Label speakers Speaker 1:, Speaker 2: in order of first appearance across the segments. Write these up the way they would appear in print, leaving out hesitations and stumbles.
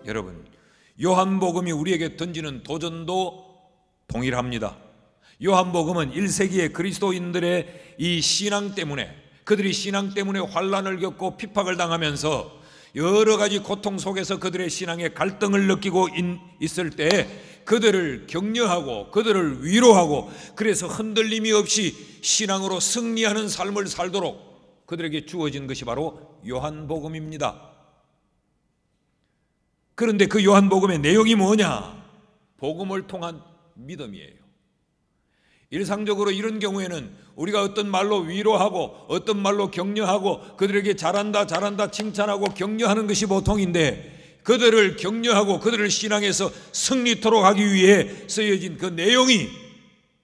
Speaker 1: 여러분, 요한복음이 우리에게 던지는 도전도 동일합니다. 요한복음은 1세기의 그리스도인들의 이 신앙 때문에, 그들이 신앙 때문에 환난을 겪고 핍박을 당하면서 여러 가지 고통 속에서 그들의 신앙의 갈등을 느끼고 있을 때 그들을 격려하고 그들을 위로하고, 그래서 흔들림이 없이 신앙으로 승리하는 삶을 살도록 그들에게 주어진 것이 바로 요한복음입니다. 그런데 그 요한복음의 내용이 뭐냐? 복음을 통한 믿음이에요. 일상적으로 이런 경우에는 우리가 어떤 말로 위로하고 어떤 말로 격려하고 그들에게 잘한다 잘한다 칭찬하고 격려하는 것이 보통인데, 그들을 격려하고 그들을 신앙에서 승리토록 하기 위해 쓰여진 그 내용이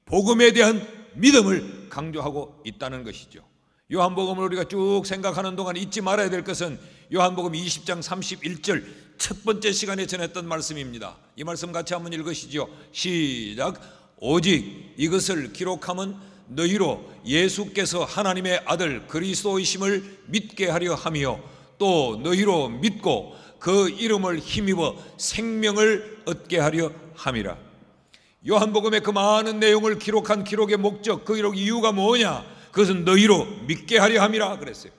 Speaker 1: 복음에 대한 믿음을 강조하고 있다는 것이죠. 요한복음을 우리가 쭉 생각하는 동안 잊지 말아야 될 것은 요한복음 20장 31절 첫 번째 시간에 전했던 말씀입니다. 이 말씀 같이 한번 읽으시죠. 시작. 오직 이것을 기록함은 너희로 예수께서 하나님의 아들 그리스도이심을 믿게 하려 함이요 또 너희로 믿고 그 이름을 힘입어 생명을 얻게 하려 함이라. 요한복음의 그 많은 내용을 기록한 기록의 목적, 그 기록 이유가 뭐냐? 그것은 너희로 믿게 하려 함이라 그랬어요.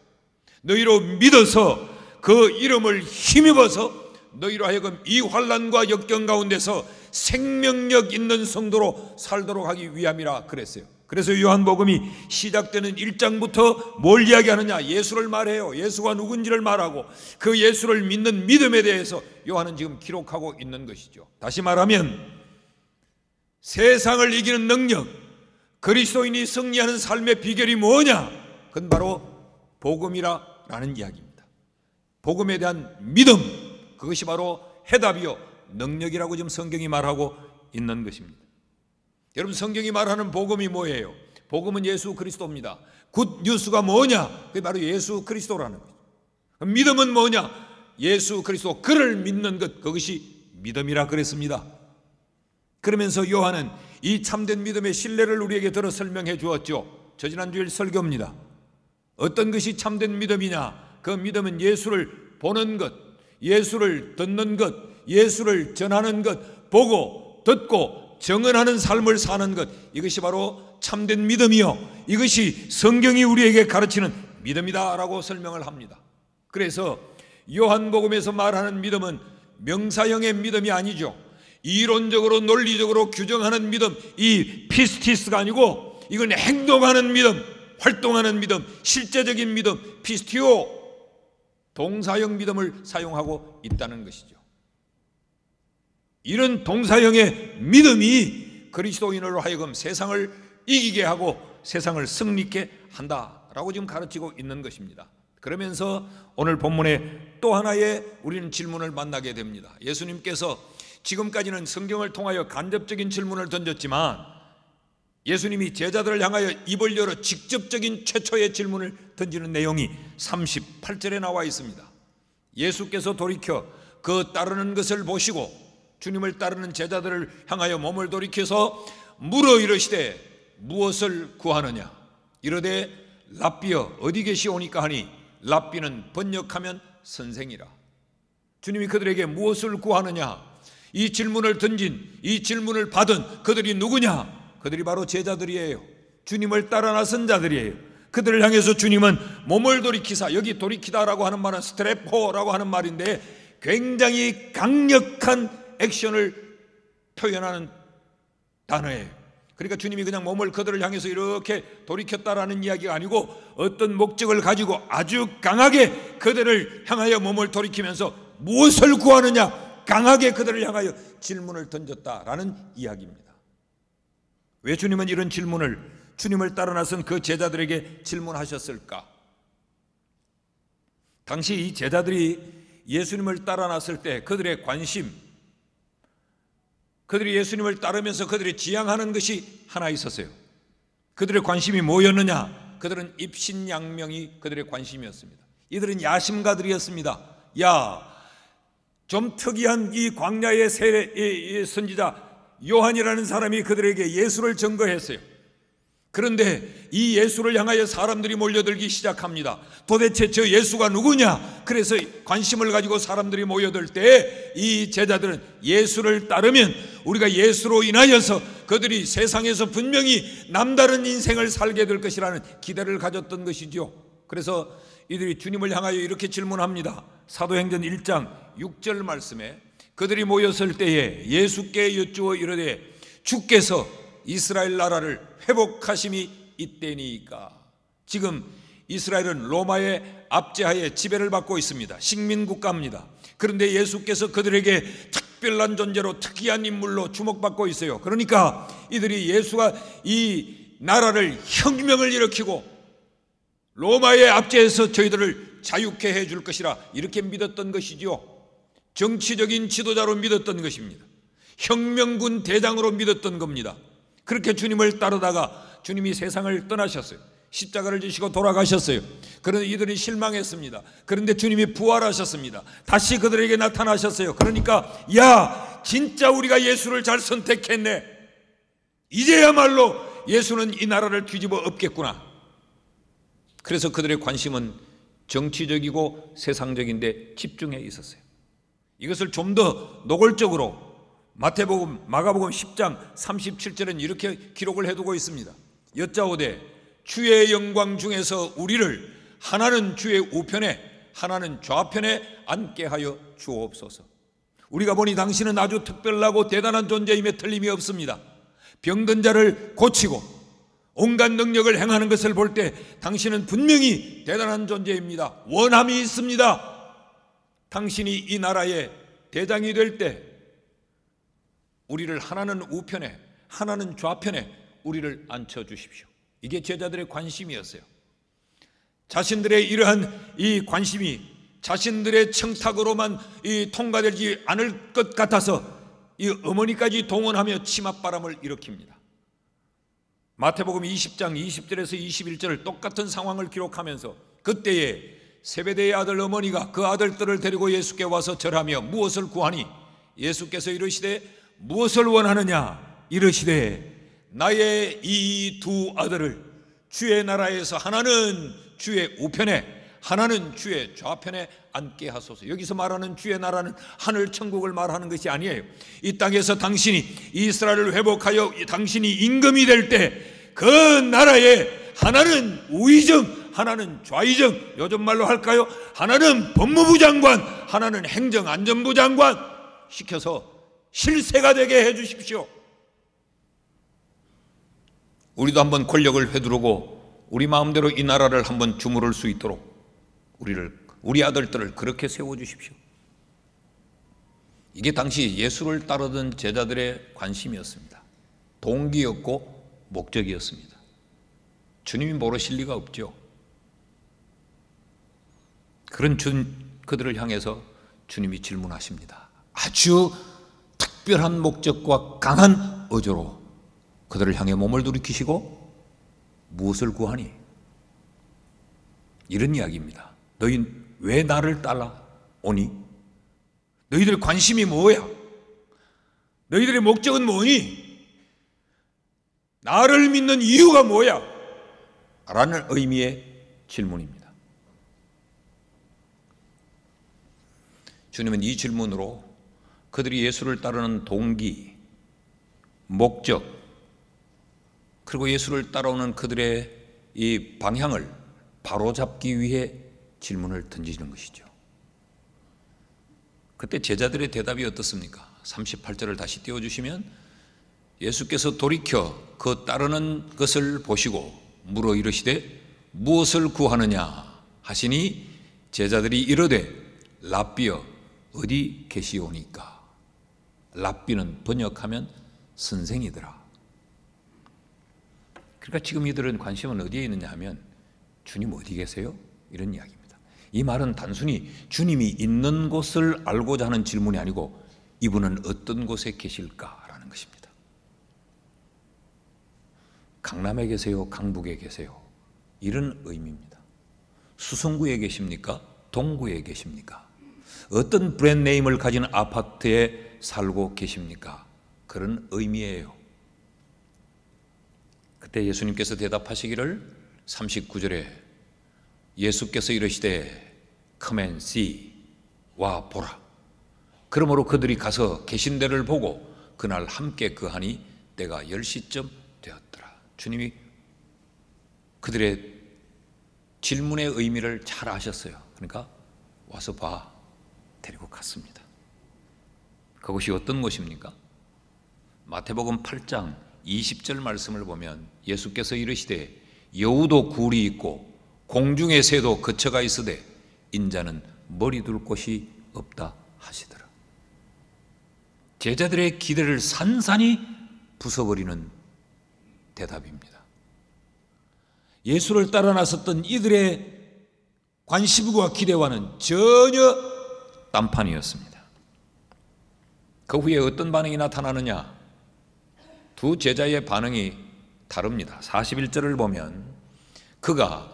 Speaker 1: 너희로 믿어서 그 이름을 힘입어서 너희로 하여금 이 환난과 역경 가운데서 생명력 있는 성도로 살도록 하기 위함이라 그랬어요. 그래서 요한복음이 시작되는 1장부터 뭘 이야기하느냐? 예수를 말해요. 예수가 누군지를 말하고 그 예수를 믿는 믿음에 대해서 요한은 지금 기록하고 있는 것이죠. 다시 말하면 세상을 이기는 능력, 그리스도인이 승리하는 삶의 비결이 뭐냐? 그건 바로 복음이라는 이야기입니다. 복음에 대한 믿음, 그것이 바로 해답이요 능력이라고 지금 성경이 말하고 있는 것입니다. 여러분, 성경이 말하는 복음이 뭐예요? 복음은 예수 그리스도입니다. 굿 뉴스가 뭐냐? 그게 바로 예수 그리스도라는 거죠. 믿음은 뭐냐? 예수 그리스도, 그를 믿는 것, 그것이 믿음이라 그랬습니다. 그러면서 요한은 이 참된 믿음의 신뢰를 우리에게 들어 설명해 주었죠. 저 지난주일 설교입니다. 어떤 것이 참된 믿음이냐? 그 믿음은 예수를 보는 것, 예수를 듣는 것, 예수를 전하는 것, 보고 듣고 정언하는 삶을 사는 것, 이것이 바로 참된 믿음이요 이것이 성경이 우리에게 가르치는 믿음이다라고 설명을 합니다. 그래서 요한복음에서 말하는 믿음은 명사형의 믿음이 아니죠. 이론적으로 논리적으로 규정하는 믿음, 이 피스티스가 아니고 이건 행동하는 믿음, 활동하는 믿음, 실제적인 믿음, 피스티오, 동사형 믿음을 사용하고 있다는 것이죠. 이런 동사형의 믿음이 그리스도인으로 하여금 세상을 이기게 하고 세상을 승리케 한다라고 지금 가르치고 있는 것입니다. 그러면서 오늘 본문에 또 하나의 우리는 질문을 만나게 됩니다. 예수님께서 지금까지는 성경을 통하여 간접적인 질문을 던졌지만 예수님이 제자들을 향하여 입을 열어 직접적인 최초의 질문을 던지는 내용이 38절에 나와 있습니다. 예수께서 돌이켜 그 따르는 것을 보시고 주님을 따르는 제자들을 향하여 몸을 돌이켜서 물어 이르시되 무엇을 구하느냐? 이르되 랍비여 어디 계시오니까 하니 랍비는 번역하면 선생이라. 주님이 그들에게 무엇을 구하느냐? 이 질문을 던진, 이 질문을 받은 그들이 누구냐? 그들이 바로 제자들이에요. 주님을 따라 나선 자들이에요. 그들을 향해서 주님은 몸을 돌이키사, 여기 돌이키다라고 하는 말은 스트레포라고 하는 말인데 굉장히 강력한 액션을 표현하는 단어예요. 그러니까 주님이 그냥 몸을 그들을 향해서 이렇게 돌이켰다라는 이야기가 아니고 어떤 목적을 가지고 아주 강하게 그들을 향하여 몸을 돌이키면서 무엇을 구하느냐? 강하게 그들을 향하여 질문을 던졌다라는 이야기입니다. 왜 주님은 이런 질문을 주님을 따라 나선 그 제자들에게 질문하셨을까? 당시 이 제자들이 예수님을 따라 나설 때 그들의 관심, 그들이 예수님을 따르면서 그들이 지향하는 것이 하나 있었어요. 그들의 관심이 뭐였느냐? 그들은 입신양명이 그들의 관심이었습니다. 이들은 야심가들이었습니다. 좀 특이한 이 광야의 선지자 요한이라는 사람이 그들에게 예수를 증거했어요. 그런데 이 예수를 향하여 사람들이 몰려들기 시작합니다. 도대체 저 예수가 누구냐? 그래서 관심을 가지고 사람들이 모여들 때 이 제자들은 예수를 따르면 우리가 예수로 인하여서 그들이 세상에서 분명히 남다른 인생을 살게 될 것이라는 기대를 가졌던 것이죠. 그래서 이들이 주님을 향하여 이렇게 질문합니다. 사도행전 1장 6절 말씀에 그들이 모였을 때에 예수께 여쭈어 이르되 주께서 이스라엘 나라를 회복하심이 이때니까. 지금 이스라엘은 로마의 압제하에 지배를 받고 있습니다. 식민국가입니다. 그런데 예수께서 그들에게 특별한 존재로 특이한 인물로 주목받고 있어요. 그러니까 이들이 예수가 이 나라를 혁명을 일으키고 로마의 압제에서 저희들을 자유케 해줄 것이라 이렇게 믿었던 것이죠. 정치적인 지도자로 믿었던 것입니다. 혁명군 대장으로 믿었던 겁니다. 그렇게 주님을 따르다가 주님이 세상을 떠나셨어요. 십자가를 지시고 돌아가셨어요. 그런데 이들이 실망했습니다. 그런데 주님이 부활하셨습니다. 다시 그들에게 나타나셨어요. 그러니까 야, 진짜 우리가 예수를 잘 선택했네. 이제야말로 예수는 이 나라를 뒤집어 엎겠구나. 그래서 그들의 관심은 정치적이고 세상적인데 집중해 있었어요. 이것을 좀 더 노골적으로 마태복음, 마가복음 10장 37절은 이렇게 기록을 해두고 있습니다. 여짜오되 주의 영광 중에서 우리를 하나는 주의 우편에 하나는 좌편에 앉게 하여 주옵소서. 우리가 보니 당신은 아주 특별하고 대단한 존재임에 틀림이 없습니다. 병든 자를 고치고 온갖 능력을 행하는 것을 볼 때 당신은 분명히 대단한 존재입니다. 원함이 있습니다. 당신이 이 나라의 대장이 될 때 우리를 하나는 우편에 하나는 좌편에 우리를 앉혀주십시오. 이게 제자들의 관심이었어요. 자신들의 이러한 이 관심이 자신들의 청탁으로만 통과되지 않을 것 같아서 이 어머니까지 동원하며 치맛바람을 일으킵니다. 마태복음 20장 20절에서 21절을 똑같은 상황을 기록하면서 그때에 세베대의 아들 어머니가 그 아들들을 데리고 예수께 와서 절하며 무엇을 구하니 예수께서 이르시되 무엇을 원하느냐 이르시되 나의 이 두 아들을 주의 나라에서 하나는 주의 우편에 하나는 주의 좌편에 앉게 하소서. 여기서 말하는 주의 나라는 하늘 천국을 말하는 것이 아니에요. 이 땅에서 당신이 이스라엘을 회복하여 당신이 임금이 될 때 그 나라에 하나는 우의정 하나는 좌의정, 요즘 말로 할까요? 하나는 법무부 장관 하나는 행정안전부 장관 시켜서 실세가 되게 해 주십시오. 우리도 한번 권력을 휘두르고 우리 마음대로 이 나라를 한번 주무를 수 있도록 우리 아들들을 그렇게 세워주십시오. 이게 당시 예수를 따르던 제자들의 관심이었습니다. 동기였고 목적이었습니다. 주님이 모르실 리가 없죠. 그런 그들을 향해서 주님이 질문하십니다. 아주 특별한 목적과 강한 어조로 그들을 향해 몸을 돌이키시고 무엇을 구하니? 이런 이야기입니다. 너희 왜 나를 따라오니? 너희들 관심이 뭐야? 너희들의 목적은 뭐니? 나를 믿는 이유가 뭐야? 라는 의미의 질문입니다. 주님은 이 질문으로 그들이 예수를 따르는 동기, 목적, 그리고 예수를 따라오는 그들의 이 방향을 바로잡기 위해 질문을 던지는 것이죠. 그때 제자들의 대답이 어떻습니까? 38절을 다시 띄워주시면 예수께서 돌이켜 그 따르는 것을 보시고 물어 이르시되 무엇을 구하느냐 하시니 제자들이 이르되 랍비여 어디 계시오니까. 랍비는 번역하면 선생이더라. 그러니까 지금 이들은 관심은 어디에 있느냐 하면 주님 어디 계세요? 이런 이야기입니다. 이 말은 단순히 주님이 있는 곳을 알고자 하는 질문이 아니고 이분은 어떤 곳에 계실까라는 것입니다. 강남에 계세요? 강북에 계세요? 이런 의미입니다. 수성구에 계십니까? 동구에 계십니까? 어떤 브랜드네임을 가진 아파트에 살고 계십니까? 그런 의미예요. 그때 예수님께서 대답하시기를 39절에 예수께서 이르시되 Come and see, 와 보라. 그러므로 그들이 가서 계신 데를 보고 그날 함께 거하니 때가 10시쯤 되었더라. 주님이 그들의 질문의 의미를 잘 아셨어요. 그러니까 와서 봐, 데리고 갔습니다. 그것이 어떤 것입니까? 마태복음 8장 20절 말씀을 보면 예수께서 이르시되 여우도 굴이 있고 공중의 새도 거처가 있으되 인자는 머리 둘 곳이 없다 하시더라. 제자들의 기대를 산산이 부숴버리는 대답입니다. 예수를 따라 나섰던 이들의 관심과 기대와는 전혀 딴판이었습니다. 그 후에 어떤 반응이 나타나느냐? 두 제자의 반응이 다릅니다. 41절을 보면 그가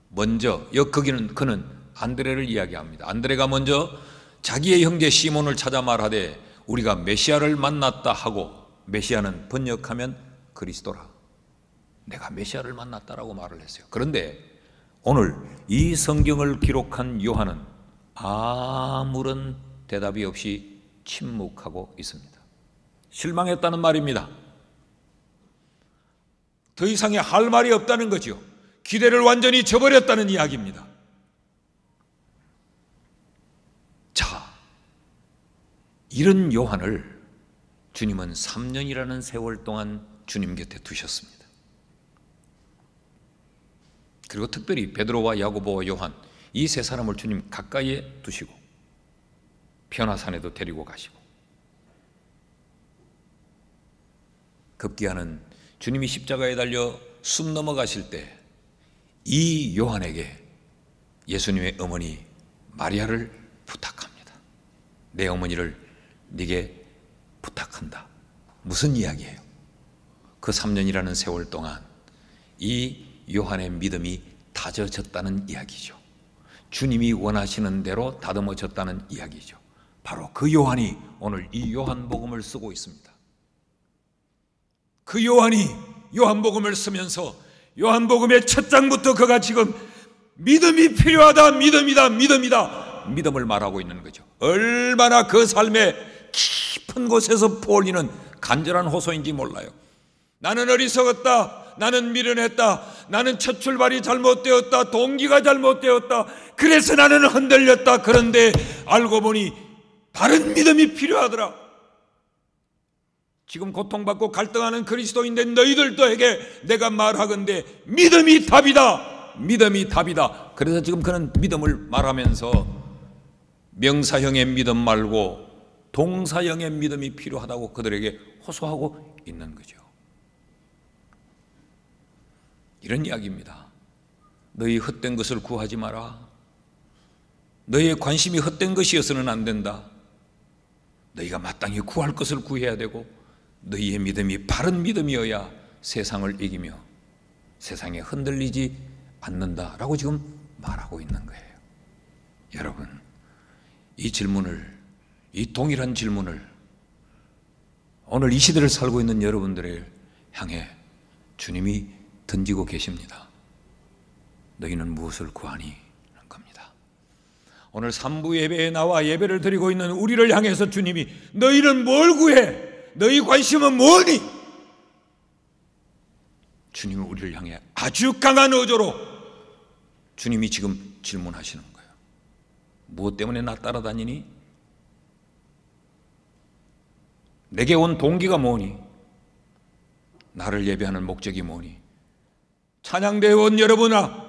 Speaker 1: 먼저, 거기는 그는 안드레를 이야기합니다. 안드레가 먼저 자기의 형제 시몬을 찾아 말하되 우리가 메시아를 만났다 하고, 메시아는 번역하면 그리스도라, 내가 메시아를 만났다라고 말을 했어요. 그런데 오늘 이 성경을 기록한 요한은 아무런 대답이 없이 침묵하고 있습니다. 실망했다는 말입니다. 더 이상의 할 말이 없다는 거죠. 기대를 완전히 저버렸다는 이야기입니다. 자, 이런 요한을 주님은 3년이라는 세월 동안 주님 곁에 두셨습니다. 그리고 특별히 베드로와 야고보와 요한, 이 세 사람을 주님 가까이에 두시고 변화산에도 데리고 가시고, 급기야는 주님이 십자가에 달려 숨 넘어가실 때 이 요한에게 예수님의 어머니 마리아를 부탁합니다. 내 어머니를 네게 부탁한다. 무슨 이야기예요? 그 3년이라는 세월 동안 이 요한의 믿음이 다져졌다는 이야기죠. 주님이 원하시는 대로 다듬어졌다는 이야기죠. 바로 그 요한이 오늘 이 요한복음을 쓰고 있습니다. 그 요한이 요한복음을 쓰면서 요한복음의 첫 장부터 그가 지금 믿음이 필요하다, 믿음이다, 믿음이다, 믿음을 말하고 있는 거죠. 얼마나 그 삶의 깊은 곳에서 부어올리는 간절한 호소인지 몰라요. 나는 어리석었다, 나는 미련했다, 나는 첫 출발이 잘못되었다, 동기가 잘못되었다, 그래서 나는 흔들렸다. 그런데 알고 보니 바른 믿음이 필요하더라. 지금 고통받고 갈등하는 그리스도인데 너희들도에게 내가 말하건대 믿음이 답이다, 믿음이 답이다. 그래서 지금 그는 믿음을 말하면서 명사형의 믿음 말고 동사형의 믿음이 필요하다고 그들에게 호소하고 있는 거죠. 이런 이야기입니다. 너희 헛된 것을 구하지 마라. 너희의 관심이 헛된 것이어서는 안 된다. 너희가 마땅히 구할 것을 구해야 되고, 너희의 믿음이 바른 믿음이어야 세상을 이기며 세상에 흔들리지 않는다라고 지금 말하고 있는 거예요. 여러분, 이 질문을, 이 동일한 질문을 오늘 이 시대를 살고 있는 여러분들을 향해 주님이 던지고 계십니다. 너희는 무엇을 구하니? 라는 겁니다. 오늘 3부 예배에 나와 예배를 드리고 있는 우리를 향해서 주님이 너희는 뭘 구해? 너희 관심은 뭐니? 주님은 우리를 향해 아주 강한 어조로 주님이 지금 질문하시는 거예요. 무엇 때문에 나 따라다니니? 내게 온 동기가 뭐니? 나를 예배하는 목적이 뭐니? 찬양대에 온 여러분아,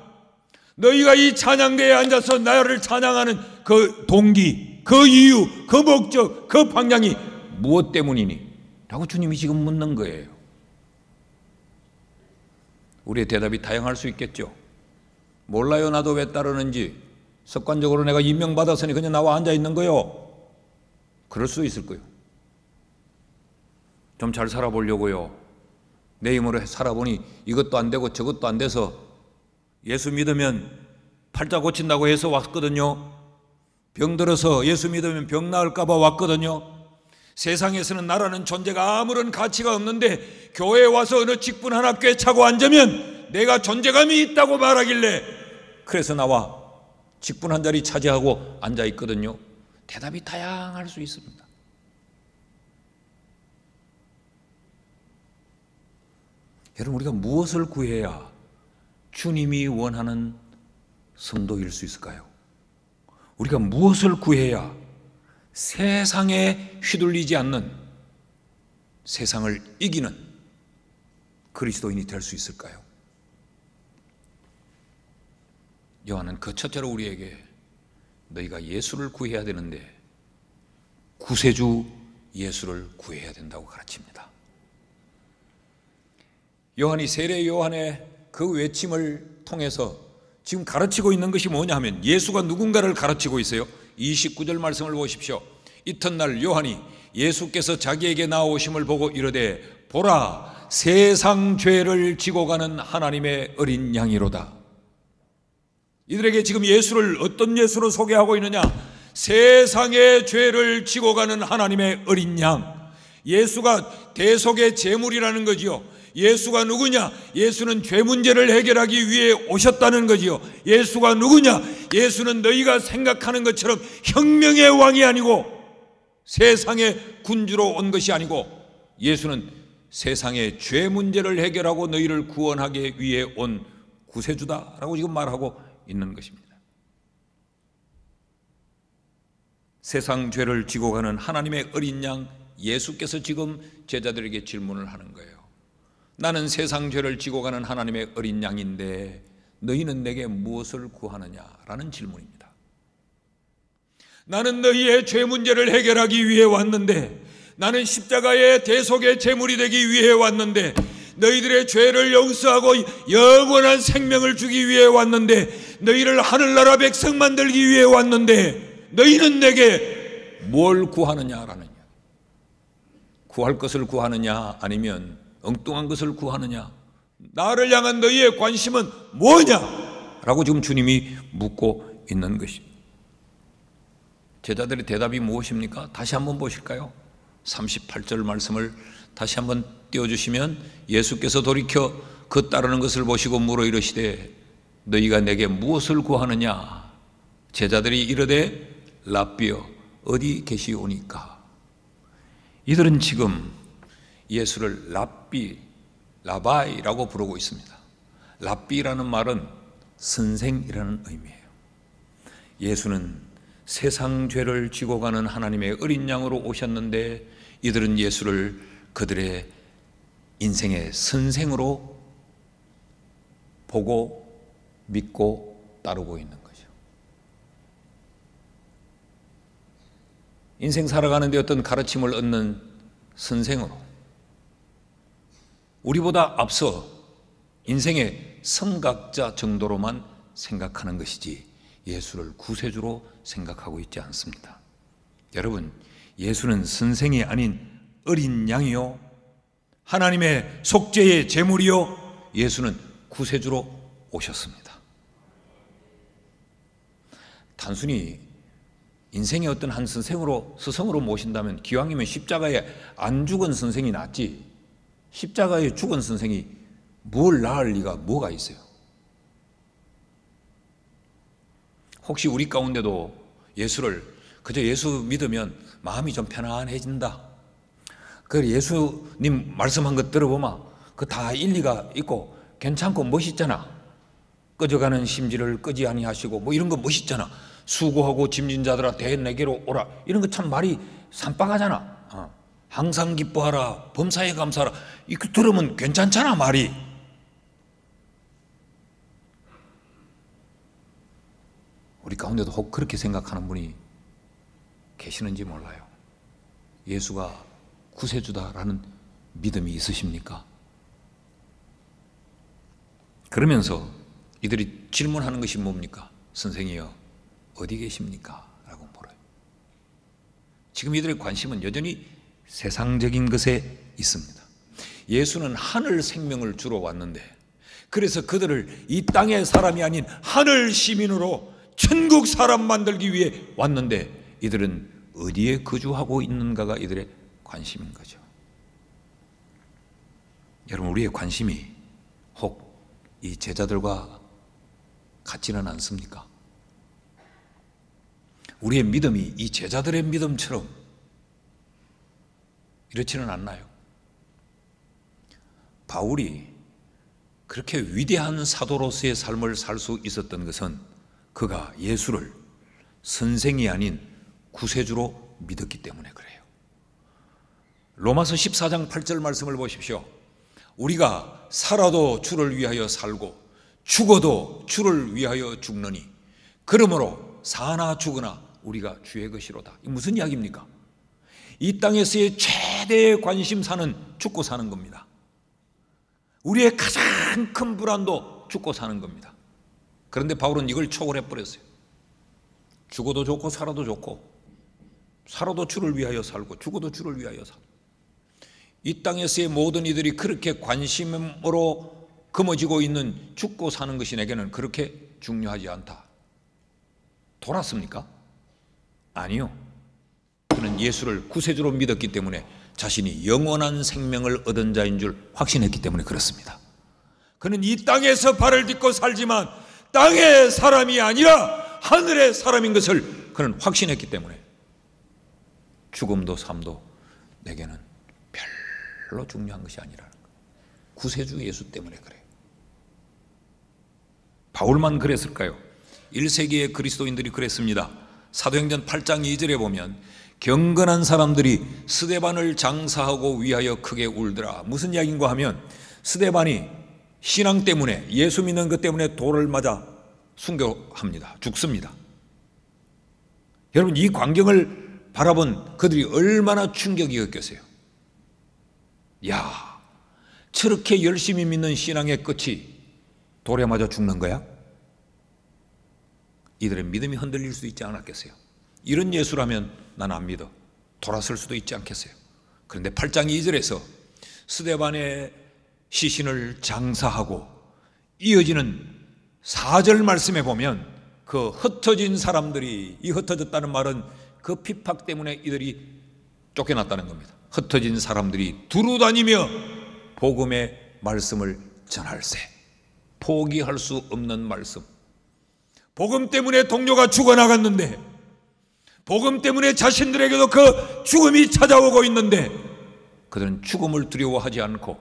Speaker 1: 너희가 이 찬양대에 앉아서 나를 찬양하는 그 동기, 그 이유, 그 목적, 그 방향이 무엇 때문이니? 라고 주님이 지금 묻는 거예요. 우리의 대답이 다양할 수 있겠죠. 몰라요, 나도 왜 따르는지. 습관적으로 내가 임명받았으니 그냥 나와 앉아 있는 거요. 그럴 수 있을 거예요. 좀 잘 살아보려고요. 내 힘으로 살아보니 이것도 안 되고 저것도 안 돼서 예수 믿으면 팔자 고친다고 해서 왔거든요. 병 들어서 예수 믿으면 병 나을까 봐 왔거든요. 세상에서는 나라는 존재가 아무런 가치가 없는데 교회에 와서 어느 직분 하나 꿰차고 앉으면 내가 존재감이 있다고 말하길래 그래서 나와 직분 한 자리 차지하고 앉아 있거든요. 대답이 다양할 수 있습니다. 여러분, 우리가 무엇을 구해야 주님이 원하는 성도일 수 있을까요? 우리가 무엇을 구해야 세상에 휘둘리지 않는, 세상을 이기는 그리스도인이 될 수 있을까요? 요한은 그 첫째로 우리에게 너희가 예수를 구해야 되는데 구세주 예수를 구해야 된다고 가르칩니다. 요한이 세례 요한의 그 외침을 통해서 지금 가르치고 있는 것이 뭐냐면 예수가 누군가를 가르치고 있어요. 29절 말씀을 보십시오. 이튿날 요한이 예수께서 자기에게 나오심을 보고 이르되 보라, 세상 죄를 지고 가는 하나님의 어린 양이로다. 이들에게 지금 예수를 어떤 예수로 소개하고 있느냐? 세상의 죄를 지고 가는 하나님의 어린 양. 예수가 대속의 제물이라는 거지요. 예수가 누구냐? 예수는 죄 문제를 해결하기 위해 오셨다는 거지요. 예수가 누구냐? 예수는 너희가 생각하는 것처럼 혁명의 왕이 아니고 세상의 군주로 온 것이 아니고 예수는 세상의 죄 문제를 해결하고 너희를 구원하기 위해 온 구세주다라고 지금 말하고 있는 것입니다. 세상 죄를 지고 가는 하나님의 어린 양 예수께서 지금 제자들에게 질문을 하는 거예요. 나는 세상 죄를 지고 가는 하나님의 어린 양인데 너희는 내게 무엇을 구하느냐라는 질문입니다. 나는 너희의 죄 문제를 해결하기 위해 왔는데, 나는 십자가의 대속의 제물이 되기 위해 왔는데, 너희들의 죄를 용서하고 영원한 생명을 주기 위해 왔는데, 너희를 하늘나라 백성 만들기 위해 왔는데 너희는 내게 뭘 구하느냐라는 이야기. 구할 것을 구하느냐 아니면 엉뚱한 것을 구하느냐, 나를 향한 너희의 관심은 뭐냐? 라고 지금 주님이 묻고 있는 것입니다. 제자들의 대답이 무엇입니까? 다시 한번 보실까요? 38절 말씀을 다시 한번 띄워주시면 예수께서 돌이켜 그 따르는 것을 보시고 물어 이르시되 너희가 내게 무엇을 구하느냐? 제자들이 이르되 랍비여 어디 계시오니까. 이들은 지금 예수를 랍비, 라바이라고 부르고 있습니다. 랍비라는 말은 선생이라는 의미예요. 예수는 세상 죄를 지고 가는 하나님의 어린 양으로 오셨는데 이들은 예수를 그들의 인생의 선생으로 보고 믿고 따르고 있는 거죠. 인생 살아가는데 어떤 가르침을 얻는 선생으로, 우리보다 앞서 인생의 선각자 정도로만 생각하는 것이지 예수를 구세주로 생각하고 있지 않습니다. 여러분, 예수는 선생이 아닌 어린 양이요, 하나님의 속죄의 제물이요, 예수는 구세주로 오셨습니다. 단순히 인생의 어떤 한 선생으로, 스승으로 모신다면 기왕이면 십자가에 안 죽은 선생이 낫지, 십자가에 죽은 선생이 뭘 나을 리가 뭐가 있어요? 혹시 우리 가운데도 예수를 그저 예수 믿으면 마음이 좀 편안해진다, 그 예수님 말씀한 것 들어보면 그 다 일리가 있고 괜찮고 멋있잖아, 꺼져가는 심지를 끄지 아니하시고 뭐 이런 거 멋있잖아, 수고하고 짐진 자들아 대 내게로 오라, 이런 거 참 말이 산박하잖아. 항상 기뻐하라, 범사에 감사하라, 이거 들으면 괜찮잖아 말이. 우리 가운데도 혹 그렇게 생각하는 분이 계시는지 몰라요. 예수가 구세주다라는 믿음이 있으십니까? 그러면서 이들이 질문하는 것이 뭡니까? 선생이여 어디 계십니까? 라고 물어요. 지금 이들의 관심은 여전히 세상적인 것에 있습니다. 예수는 하늘 생명을 주러 왔는데, 그래서 그들을 이 땅의 사람이 아닌 하늘 시민으로 천국 사람 만들기 위해 왔는데 이들은 어디에 거주하고 있는가가 이들의 관심인 거죠. 여러분, 우리의 관심이 혹 이 제자들과 같지는 않습니까? 우리의 믿음이 이 제자들의 믿음처럼 이렇지는 않나요? 바울이 그렇게 위대한 사도로서의 삶을 살 수 있었던 것은 그가 예수를 선생이 아닌 구세주로 믿었기 때문에 그래요. 로마서 14장 8절 말씀을 보십시오. 우리가 살아도 주를 위하여 살고 죽어도 주를 위하여 죽느니 그러므로 사나 죽으나 우리가 주의 것이로다. 이 무슨 이야기입니까? 이 땅에서의 최대의 관심사는 죽고 사는 겁니다. 우리의 가장 큰 불안도 죽고 사는 겁니다. 그런데 바울은 이걸 초월해 버렸어요. 죽어도 좋고 살아도 좋고, 살아도 주를 위하여 살고 죽어도 주를 위하여 살고, 이 땅에서의 모든 이들이 그렇게 관심으로 금어지고 있는 죽고 사는 것이 내게는 그렇게 중요하지 않다. 돌았습니까? 아니요. 그는 예수를 구세주로 믿었기 때문에 자신이 영원한 생명을 얻은 자인 줄 확신했기 때문에 그렇습니다. 그는 이 땅에서 발을 딛고 살지만 땅의 사람이 아니라 하늘의 사람인 것을 그는 확신했기 때문에 죽음도 삶도 내게는 별로 중요한 것이 아니라는 거예요. 구세주 예수 때문에 그래요. 바울만 그랬을까요? 1세기의 그리스도인들이 그랬습니다. 사도행전 8장 2절에 보면 경건한 사람들이 스데반을 장사하고 위하여 크게 울더라. 무슨 이야기인가 하면 스데반이 신앙 때문에, 예수 믿는 것 때문에 돌을 맞아 순교합니다. 죽습니다. 여러분, 이 광경을 바라본 그들이 얼마나 충격이었겠어요. 야, 저렇게 열심히 믿는 신앙의 끝이 돌에 맞아 죽는 거야? 이들의 믿음이 흔들릴 수도 있지 않았겠어요? 이런 예수라면 난 안 믿어. 돌아설 수도 있지 않겠어요? 그런데 8장 2절에서 스데반의 시신을 장사하고 이어지는 4절 말씀에 보면 그 흩어진 사람들이, 이 흩어졌다는 말은 그 핍박 때문에 이들이 쫓겨났다는 겁니다. 흩어진 사람들이 두루 다니며 복음의 말씀을 전할세. 포기할 수 없는 말씀. 복음 때문에 동료가 죽어나갔는데, 복음 때문에 자신들에게도 그 죽음이 찾아오고 있는데 그들은 죽음을 두려워하지 않고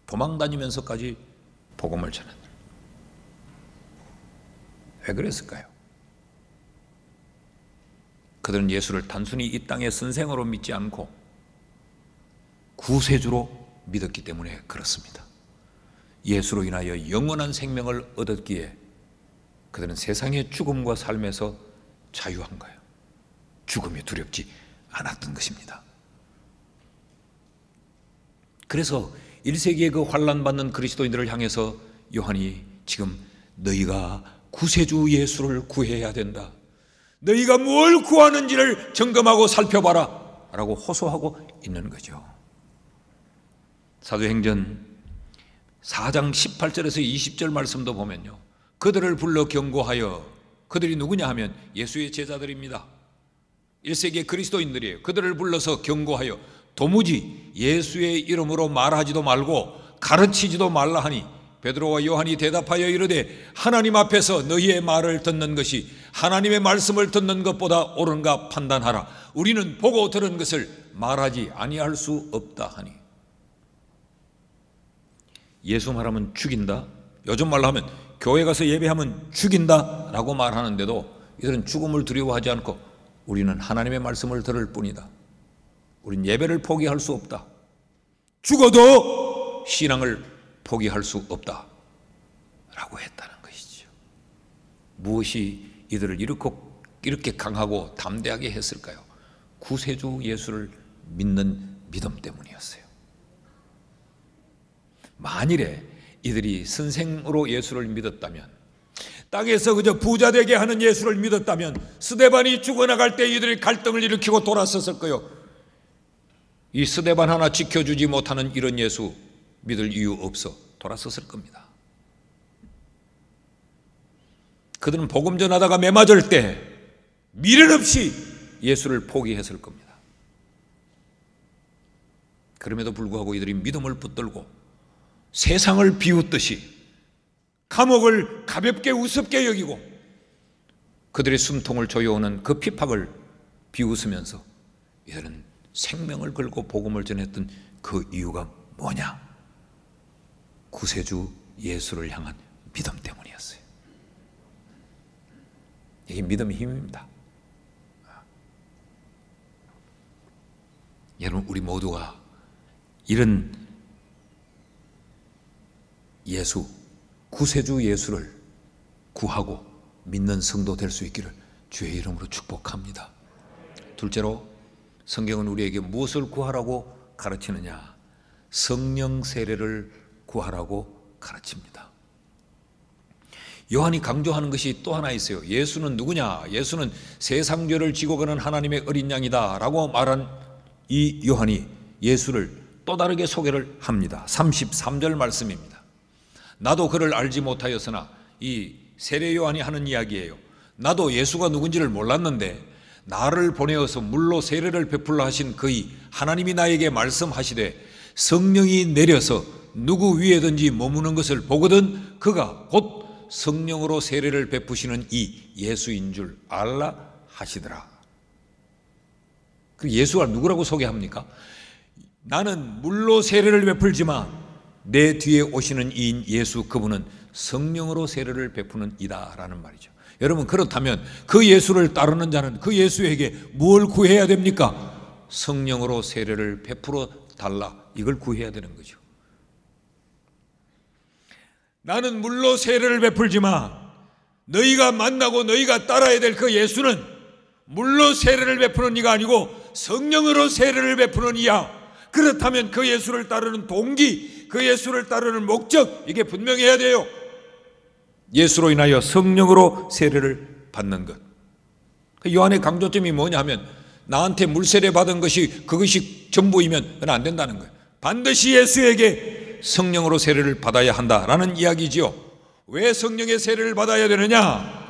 Speaker 1: 도망다니면서까지 복음을 전한다. 왜 그랬을까요? 그들은 예수를 단순히 이 땅의 선생으로 믿지 않고 구세주로 믿었기 때문에 그렇습니다. 예수로 인하여 영원한 생명을 얻었기에 그들은 세상의 죽음과 삶에서 자유한 거예요. 죽음이 두렵지 않았던 것입니다. 그래서 1세기의 그 환난받는 그리스도인들을 향해서 요한이 지금 너희가 구세주 예수를 구해야 된다. 너희가 뭘 구하는지를 점검하고 살펴봐라 라고 호소하고 있는 거죠. 사도행전 4장 18절에서 20절 말씀도 보면요, 그들을 불러 경고하여, 그들이 누구냐 하면 예수의 제자들입니다. 1세기의 그리스도인들이에요. 그들을 불러서 경고하여 도무지 예수의 이름으로 말하지도 말고 가르치지도 말라 하니 베드로와 요한이 대답하여 이르되 하나님 앞에서 너희의 말을 듣는 것이 하나님의 말씀을 듣는 것보다 옳은가 판단하라. 우리는 보고 들은 것을 말하지 아니할 수 없다 하니. 예수 말하면 죽인다. 요즘 말로 하면 교회 가서 예배하면 죽인다 라고 말하는데도 이들은 죽음을 두려워하지 않고 우리는 하나님의 말씀을 들을 뿐이다. 우린 예배를 포기할 수 없다. 죽어도 신앙을 포기할 수 없다 라고 했다는 것이죠. 무엇이 이들을 이렇게 강하고 담대하게 했을까요? 구세주 예수를 믿는 믿음 때문이었어요. 만일에 이들이 선생으로 예수를 믿었다면, 땅에서 그저 부자 되게 하는 예수를 믿었다면 스데반이 죽어나갈 때 이들이 갈등을 일으키고 돌아섰을 거예요. 이 스데반 하나 지켜주지 못하는 이런 예수 믿을 이유 없어 돌아섰을 겁니다. 그들은 복음 전하다가 매맞을 때 미련 없이 예수를 포기했을 겁니다. 그럼에도 불구하고 이들이 믿음을 붙들고 세상을 비웃듯이 감옥을 가볍게 우습게 여기고 그들의 숨통을 조여오는 그 핍박을 비웃으면서 이들은 생명을 걸고 복음을 전했던 그 이유가 뭐냐? 구세주 예수를 향한 믿음 때문이었어요. 이게 믿음의 힘입니다. 여러분, 우리 모두가 이런 예수, 구세주 예수를 구하고 믿는 성도 될 수 있기를 주의 이름으로 축복합니다. 둘째로, 성경은 우리에게 무엇을 구하라고 가르치느냐? 성령 세례를 구하라고 가르칩니다. 요한이 강조하는 것이 또 하나 있어요. 예수는 누구냐? 예수는 세상 죄를 지고 가는 하나님의 어린 양이다 라고 말한 이 요한이 예수를 또 다르게 소개를 합니다. 33절 말씀입니다. 나도 그를 알지 못하였으나, 이 세례 요한이 하는 이야기예요. 나도 예수가 누군지를 몰랐는데 나를 보내어서 물로 세례를 베풀라 하신 그의 하나님이 나에게 말씀하시되 성령이 내려서 누구 위에든지 머무는 것을 보거든 그가 곧 성령으로 세례를 베푸시는 이 예수인 줄 알라 하시더라. 그 예수가 누구라고 소개합니까? 나는 물로 세례를 베풀지만 내 뒤에 오시는 이인 예수, 그분은 성령으로 세례를 베푸는 이다 라는 말이죠. 여러분, 그렇다면 그 예수를 따르는 자는 그 예수에게 뭘 구해야 됩니까? 성령으로 세례를 베풀어 달라, 이걸 구해야 되는 거죠. 나는 물로 세례를 베풀지만 너희가 만나고 너희가 따라야 될 그 예수는 물로 세례를 베푸는 이가 아니고 성령으로 세례를 베푸는 이야. 그렇다면 그 예수를 따르는 동기, 그 예수를 따르는 목적, 이게 분명해야 돼요. 예수로 인하여 성령으로 세례를 받는 것. 요한의 강조점이 뭐냐 하면, 나한테 물세례 받은 것이 그것이 전부이면 그건 안 된다는 거예요. 반드시 예수에게 성령으로 세례를 받아야 한다라는 이야기지요. 왜 성령의 세례를 받아야 되느냐?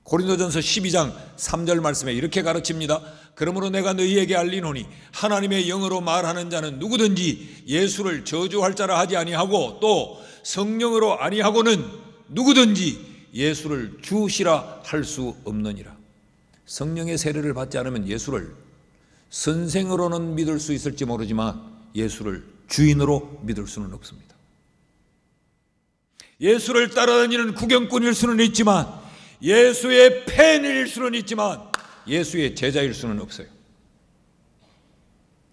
Speaker 1: 고린도전서 12장 3절 말씀에 이렇게 가르칩니다. 그러므로 내가 너희에게 알리노니 하나님의 영으로 말하는 자는 누구든지 예수를 저주할 자라 하지 아니하고 또 성령으로 아니하고는 누구든지 예수를 주시라 할 수 없느니라. 성령의 세례를 받지 않으면 예수를 선생으로는 믿을 수 있을지 모르지만 예수를 주인으로 믿을 수는 없습니다. 예수를 따라다니는 구경꾼일 수는 있지만, 예수의 팬일 수는 있지만 예수의 제자일 수는 없어요.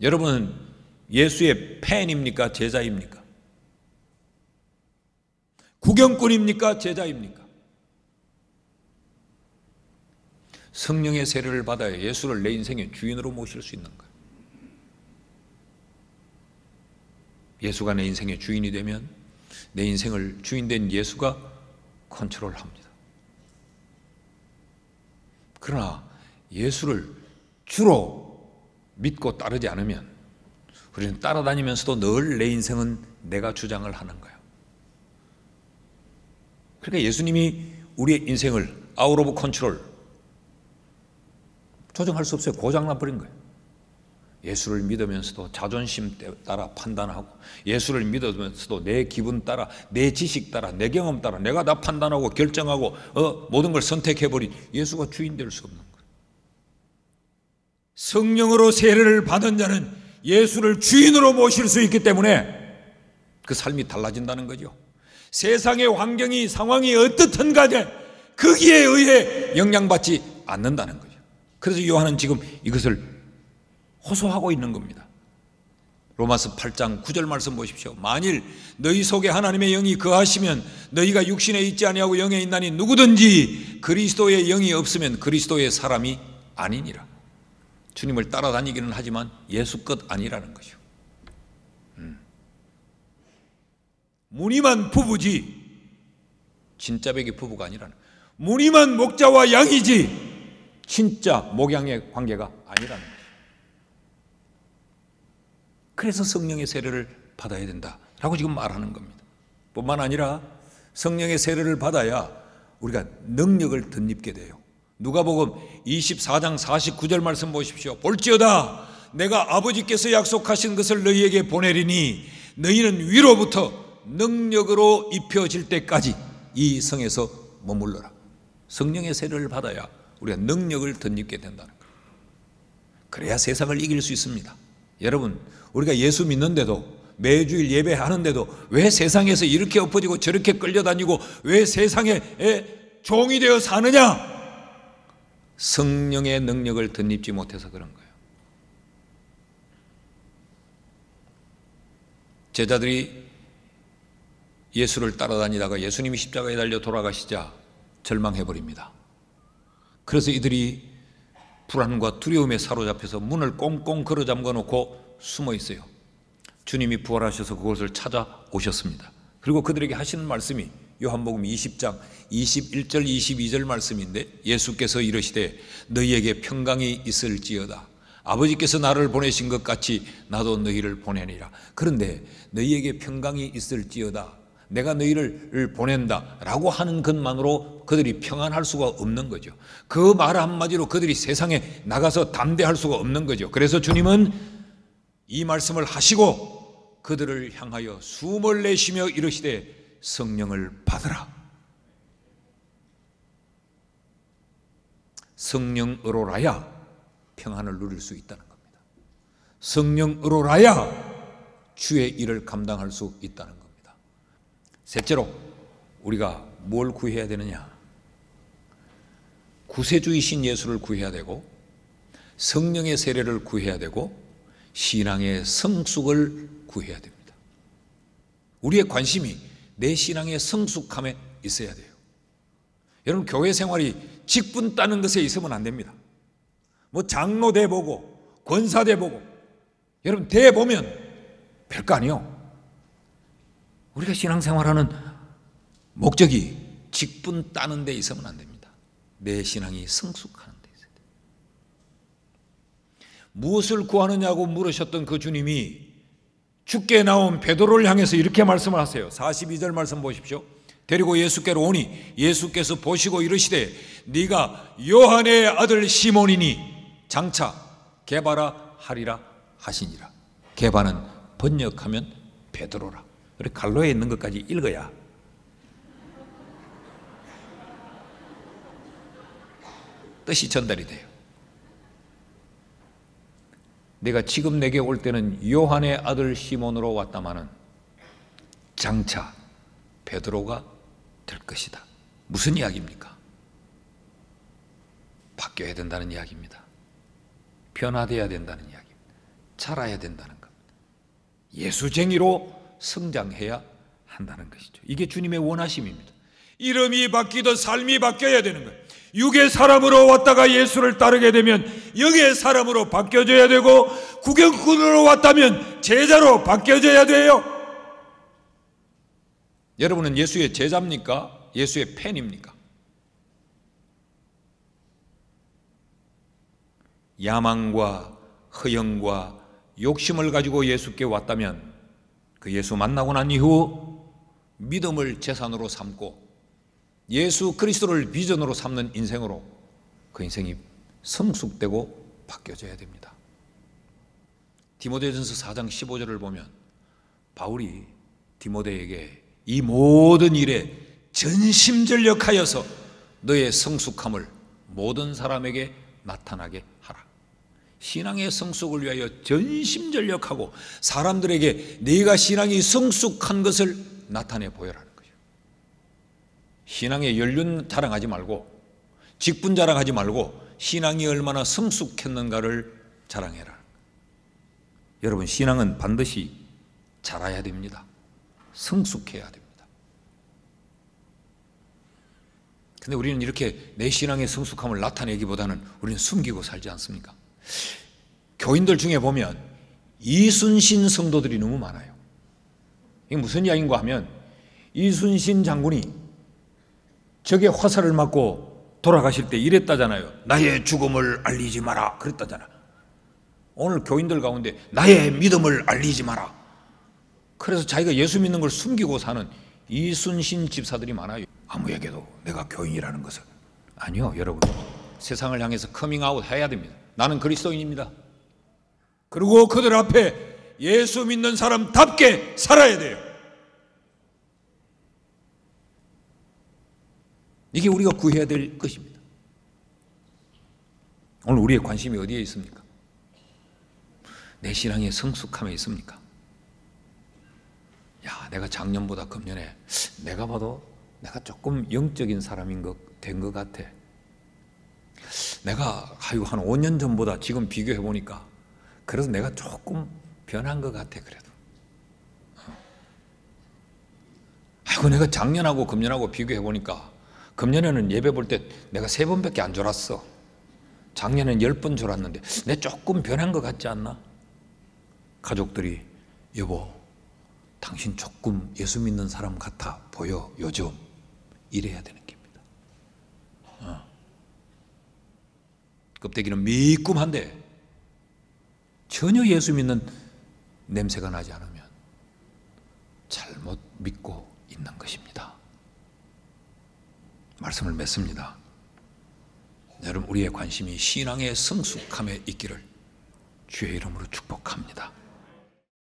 Speaker 1: 여러분은 예수의 팬입니까? 제자입니까? 구경꾼입니까? 제자입니까? 성령의 세례를 받아야 예수를 내 인생의 주인으로 모실 수 있는 거예요. 예수가 내 인생의 주인이 되면 내 인생을 주인된 예수가 컨트롤합니다. 그러나 예수를 주로 믿고 따르지 않으면 우리는 따라다니면서도 늘 내 인생은 내가 주장을 하는 거예요. 그러니까 예수님이 우리의 인생을 아웃 오브 컨트롤, 조정할 수 없어요. 고장나버린 거예요. 예수를 믿으면서도 자존심 따라 판단하고, 예수를 믿으면서도 내 기분 따라, 내 지식 따라, 내 경험 따라 내가 다 판단하고 결정하고 모든 걸 선택해버린 예수가 주인 될 수 없는 거예요. 성령으로 세례를 받은 자는 예수를 주인으로 모실 수 있기 때문에 그 삶이 달라진다는 거죠. 세상의 환경이, 상황이 어떻든 간에 거기에 의해 영향받지 않는다는 거죠. 그래서 요한은 지금 이것을 호소하고 있는 겁니다. 로마서 8장 9절 말씀 보십시오. 만일 너희 속에 하나님의 영이 거하시면 너희가 육신에 있지 아니하고 영에 있나니 누구든지 그리스도의 영이 없으면 그리스도의 사람이 아니니라. 주님을 따라다니기는 하지만 예수 것 아니라는 거죠. 무늬만 부부지 진짜 백이 부부가 아니라는, 무늬만 목자와 양이지 진짜 목양의 관계가 아니라는 거죠. 그래서 성령의 세례를 받아야 된다라고 지금 말하는 겁니다. 뿐만 아니라 성령의 세례를 받아야 우리가 능력을 덧입게 돼요. 누가복음 24장 49절 말씀 보십시오. 볼지어다 내가 아버지께서 약속하신 것을 너희에게 보내리니 너희는 위로부터 능력으로 입혀질 때까지 이 성에서 머물러라. 성령의 세례를 받아야 우리가 능력을 덧입게 된다는 거예요. 그래야 세상을 이길 수 있습니다. 여러분, 우리가 예수 믿는데도, 매주일 예배하는데도 왜 세상에서 이렇게 엎어지고 저렇게 끌려다니고 왜 세상에 종이 되어 사느냐? 성령의 능력을 덧입지 못해서 그런 거예요. 제자들이 예수를 따라다니다가 예수님이 십자가에 달려 돌아가시자 절망해버립니다. 그래서 이들이 불안과 두려움에 사로잡혀서 문을 꽁꽁 걸어 잠가 놓고 숨어 있어요. 주님이 부활하셔서 그곳을 찾아오셨습니다. 그리고 그들에게 하시는 말씀이 요한복음 20장 21절 22절 말씀인데, 예수께서 이르시되 너희에게 평강이 있을지어다. 아버지께서 나를 보내신 것 같이 나도 너희를 보내니라. 그런데 너희에게 평강이 있을지어다, 내가 너희를 보낸다 라고 하는 것만으로 그들이 평안할 수가 없는 거죠. 그 말 한마디로 그들이 세상에 나가서 담대할 수가 없는 거죠. 그래서 주님은 이 말씀을 하시고 그들을 향하여 숨을 내쉬며 이르시되 성령을 받으라. 성령으로라야 평안을 누릴 수 있다는 겁니다. 성령으로라야 주의 일을 감당할 수 있다는 겁니다. 셋째로 우리가 뭘 구해야 되느냐? 구세주이신 예수를 구해야 되고, 성령의 세례를 구해야 되고, 신앙의 성숙을 구해야 됩니다. 우리의 관심이 내 신앙의 성숙함에 있어야 돼요. 여러분, 교회 생활이 직분 따는 것에 있으면 안 됩니다. 뭐 장로대 보고 권사대 보고, 여러분 대 보면 별거 아니요. 우리가 신앙생활하는 목적이 직분 따는 데 있으면 안 됩니다. 내 신앙이 성숙하는 데 있어야 돼요. 무엇을 구하느냐고 물으셨던 그 주님이 죽게 나온 베드로를 향해서 이렇게 말씀을 하세요. 42절 말씀 보십시오. 데리고 예수께로 오니 예수께서 보시고 이르시되 네가 요한의 아들 시몬이니 장차 게바라 하리라 하시니라. 게바는 번역하면 베드로라. 그래, 갈로에 있는 것까지 읽어야 뜻이 전달이 돼요. 내가 지금 내게 올 때는 요한의 아들 시몬으로 왔다마는 장차 베드로가 될 것이다. 무슨 이야기입니까? 바뀌어야 된다는 이야기입니다. 변화되어야 된다는 이야기입니다. 자라야 된다는 겁니다. 예수쟁이로 성장해야 한다는 것이죠. 이게 주님의 원하심입니다. 이름이 바뀌듯 삶이 바뀌어야 되는 거예요. 육의 사람으로 왔다가 예수를 따르게 되면 영의 사람으로 바뀌어져야 되고, 구경꾼으로 왔다면 제자로 바뀌어져야 돼요. 여러분은 예수의 제자입니까? 예수의 팬입니까? 야망과 허영과 욕심을 가지고 예수께 왔다면 그 예수 만나고 난 이후 믿음을 재산으로 삼고 예수 그리스도를 비전으로 삼는 인생으로 그 인생이 성숙되고 바뀌어져야 됩니다. 디모데전서 4장 15절을 보면 바울이 디모데에게 이 모든 일에 전심전력하여서 너의 성숙함을 모든 사람에게 나타나게 하라. 신앙의 성숙을 위하여 전심전력하고 사람들에게 네가 신앙이 성숙한 것을 나타내 보여라는 거죠. 신앙의 연륜 자랑하지 말고, 직분 자랑하지 말고 신앙이 얼마나 성숙했는가를 자랑해라. 여러분, 신앙은 반드시 자라야 됩니다. 성숙해야 됩니다. 근데 우리는 이렇게 내 신앙의 성숙함을 나타내기보다는 우리는 숨기고 살지 않습니까? 교인들 중에 보면 이순신 성도들이 너무 많아요. 이게 무슨 이야기인가 하면, 이순신 장군이 적의 화살을 맞고 돌아가실 때 이랬다잖아요. 나의 죽음을 알리지 마라 그랬다잖아. 오늘 교인들 가운데 나의 믿음을 알리지 마라, 그래서 자기가 예수 믿는 걸 숨기고 사는 이순신 집사들이 많아요. 아무에게도 내가 교인이라는 것을. 아니요, 여러분, 세상을 향해서 커밍아웃 해야 됩니다. 나는 그리스도인입니다. 그리고 그들 앞에 예수 믿는 사람답게 살아야 돼요. 이게 우리가 구해야 될 것입니다. 오늘 우리의 관심이 어디에 있습니까? 내 신앙의 성숙함에 있습니까? 야, 내가 작년보다 금년에 내가 봐도 내가 조금 영적인 사람인 된 것 같아. 내가 한 5년 전보다 지금 비교해 보니까 그래서 내가 조금 변한 것 같아. 그래도 아이고, 내가 작년하고 금년하고 비교해 보니까 금년에는 예배 볼 때 내가 3번밖에 안 졸았어. 작년에는 10번 졸았는데 내 조금 변한 것 같지 않나? 가족들이 여보, 당신 조금 예수 믿는 사람 같아 보여 요즘. 이래야 되는 겁니다. 껍데기는 매끈한데 전혀 예수 믿는 냄새가 나지 않으면 잘못 믿고 있는 것입니다. 말씀을 맺습니다. 여러분, 우리의 관심이 신앙의 성숙함에 있기를 주의 이름으로 축복합니다.